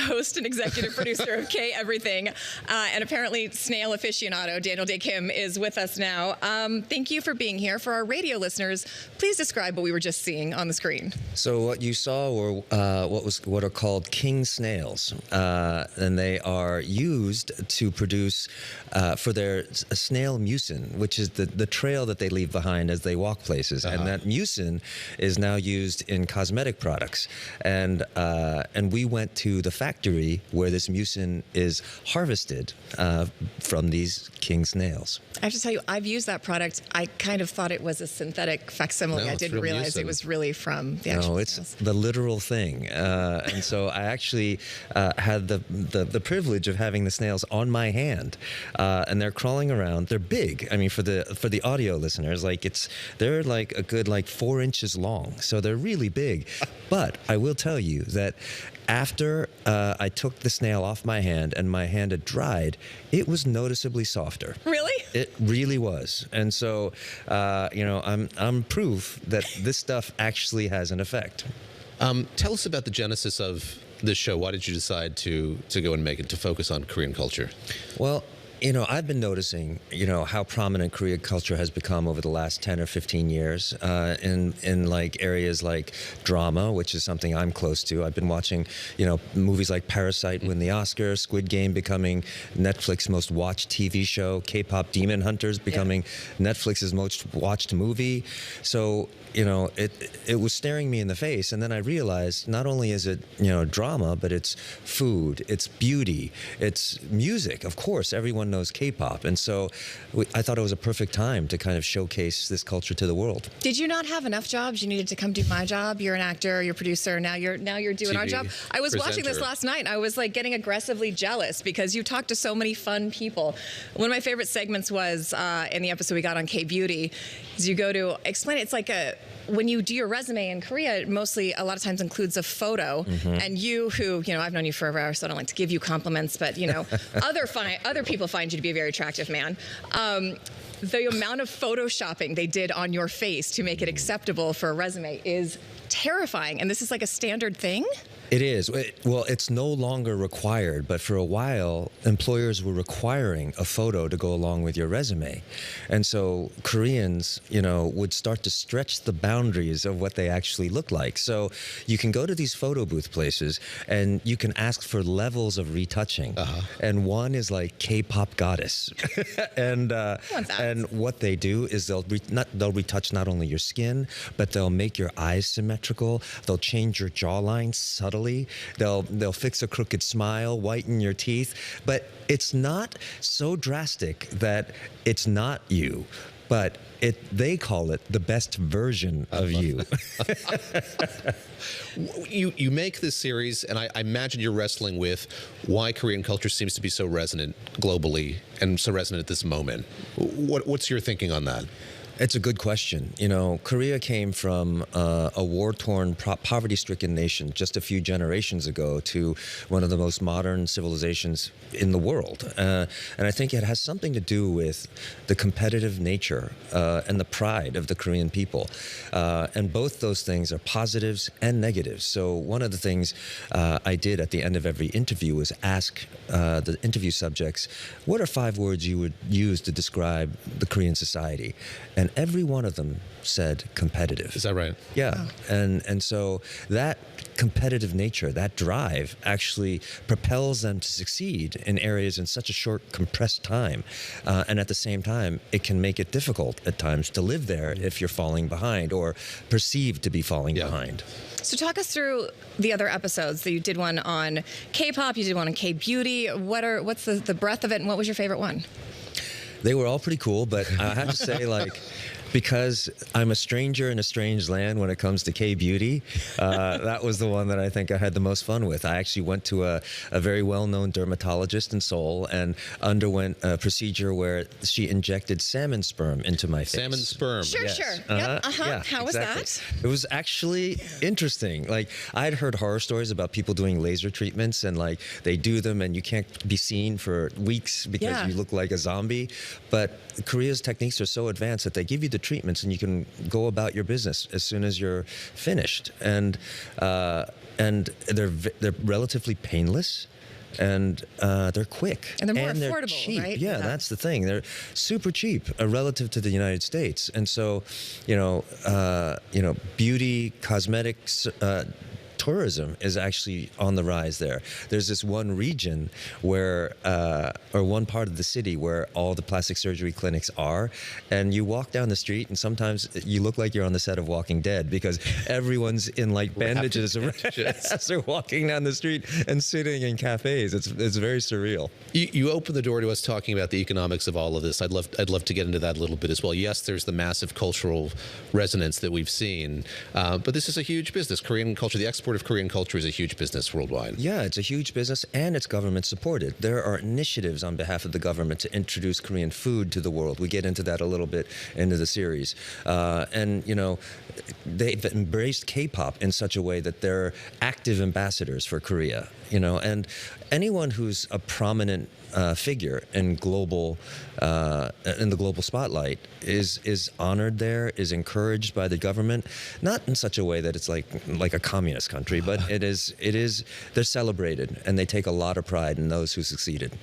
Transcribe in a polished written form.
host and executive producer of K Everything, and apparently snail aficionado, Daniel Dae Kim, is with us now. Thank you for being here. For our radio listeners, please describe what we were just seeing on the screen. So what you saw were what are called king snails, and they are used to produce for their snail mucin, which is the trail that they leave behind as they walk places, and that mucin is now used in cosmetic products, and we went to the factory where this mucin is harvested from these king snails. I have to tell you, I've used that product. I kind of thought it was a synthetic facsimile. No, I didn't realize it was really from the actual it's snails. the literal thing. And so I actually had the privilege of having the snails on my hand, and they're crawling around. They're big. I mean, for the audio listeners, they're like a good 4 inches long. So they're really big. But I will tell you that after I took the snail off my hand and my hand had dried, it was noticeably softer. Really? It really was. And so, I'm proof that this stuff actually has an effect. Tell us about the genesis of this show. Why did you decide to go and make it, to focus on Korean culture? Well, I've been noticing, how prominent Korean culture has become over the last 10 or 15 years in areas like drama, which is something I'm close to. I've been watching, movies like Parasite win the Oscar, Squid Game becoming Netflix's most watched TV show, K-pop Demon Hunters becoming Netflix's most watched movie. So, it was staring me in the face. And then I realized not only is it, drama, but it's food, it's beauty, it's music. Of course, everyone knows K-pop. And so I thought it was a perfect time to kind of showcase this culture to the world. Did you not have enough jobs? You needed to come do my job. You're an actor, you're a producer. Now you're doing our job. I was watching this last night. I was getting aggressively jealous because you talk to so many fun people. One of my favorite segments was in the episode we got on K-beauty, is you go to explain it. It's like when you do your resume in Korea, it mostly a lot of times includes a photo, and you who, I've known you forever, so I don't like to give you compliments, but other people find you to be a very attractive man. The amount of photoshopping they did on your face to make it acceptable for a resume is terrifying, and this is like a standard thing? It is. Well, it's no longer required, but for a while, employers were requiring a photo to go along with your resume. And so Koreans, would start to stretch the boundaries of what they actually look like. So you can go to these photo booth places and you can ask for levels of retouching. And one is like K-pop goddess. and what they do is they'll retouch not only your skin, but they'll make your eyes symmetrical. They'll change your jawline subtly. They'll fix a crooked smile, whiten your teeth, but it's not so drastic that it's not you. But they call it the best version of you. You make this series, and I imagine you're wrestling with why Korean culture seems to be so resonant globally and so resonant at this moment. What's your thinking on that? It's a good question. Korea came from a war-torn, poverty-stricken nation just a few generations ago to one of the most modern civilizations in the world. And I think it has something to do with the competitive nature and the pride of the Korean people. And both those things are positives and negatives. So one of the things I did at the end of every interview was ask the interview subjects, what are 5 words you would use to describe the Korean society? And every one of them said competitive. Is that right? Yeah. Oh. And so that competitive nature, that drive, actually propels them to succeed in areas in such a short, compressed time. And at the same time, it can make it difficult at times to live there if you're falling behind or perceived to be falling behind. So talk us through the other episodes. So you did one on K-pop, you did one on K-beauty. What's the breadth of it, and what was your favorite one? They were all pretty cool, but I have to say, because I'm a stranger in a strange land when it comes to K-beauty, that was the one that I think I had the most fun with. I actually went to a very well-known dermatologist in Seoul and underwent a procedure where she injected salmon sperm into my face. Salmon sperm. Sure, yes. sure. Yep. Yeah, How was that? It was actually interesting. I'd heard horror stories about people doing laser treatments and they do them and you can't be seen for weeks because you look like a zombie. But Korea's techniques are so advanced that they give you the treatments, and you can go about your business as soon as you're finished. And they're relatively painless. And they're quick. And they're more they're affordable, cheap. right? Yeah, that's the thing. They're super cheap relative to the United States. And so, beauty, cosmetics, tourism is actually on the rise there. There's this one region where, or one part of the city where all the plastic surgery clinics are, and you walk down the street and sometimes you look like you're on the set of Walking Dead because everyone's in like bandages as they're walking down the street and sitting in cafes. It's very surreal. You opened the door to us talking about the economics of all of this. I'd love to get into that a little bit as well. Yes, there's the massive cultural resonance that we've seen, but this is a huge business. Korean culture, the export of Korean culture is a huge business worldwide. Yeah, it's a huge business, and it's government supported. There are initiatives on behalf of the government to introduce Korean food to the world. We get into that a little bit into the series. And, they've embraced K-pop in such a way that they're active ambassadors for Korea, and anyone who's a prominent figure in the global spotlight is honored there, is encouraged by the government, not in such a way that it's like a communist country, but they're celebrated, and they take a lot of pride in those who succeeded.